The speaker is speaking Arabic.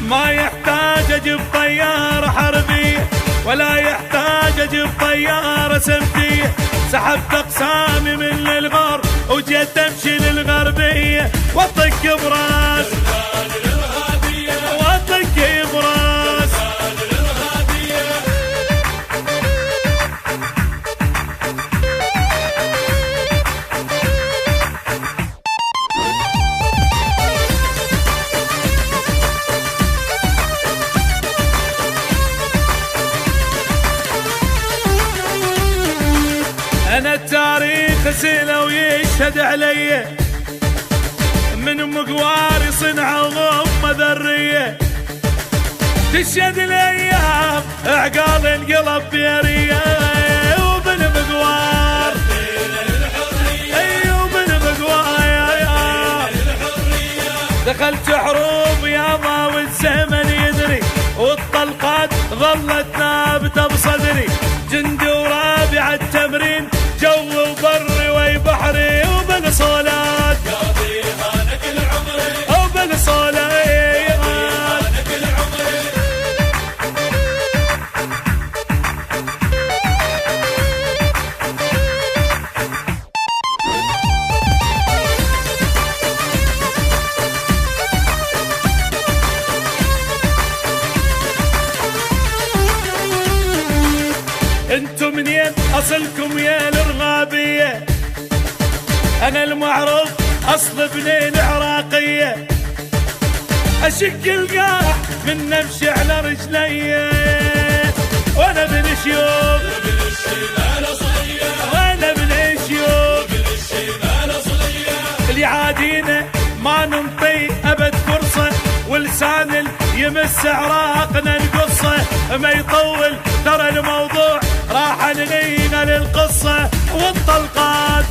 ما يحتاج اجيب طيارة حربية ولا يحتاج اجيب طيارة سمتية، سحبت اقسامي من الغار وجيت امشي للغربية واطق براس واطق براس. أنا التاريخ سنة ويشهد علي، من مقواري صنع وضم ذرية، تشهد الأيام عقال انقلب بيرية وبن مقوار وبن مقوار. دخلت حروب يابا والزمن يدري والطلقات ظلت نابتة بصدري، جندي ورابع التمرين جو وبري وبحري وبالصولات قاضيها كل عمري وبالصولات كل عمري. انتم منين اصلكم يا الارغابيه؟ انا المعروف اصل ابني العراقيه، اشق القاع من نمشي على رجلي وانا ابن شيوخ وانا ابن شيوخ اللي عادينا ما ننطي ابد فرصه، ولسان يمس عراقنا القصه ما يطول ترى الموضوع راح نغينا للقصه والطلقات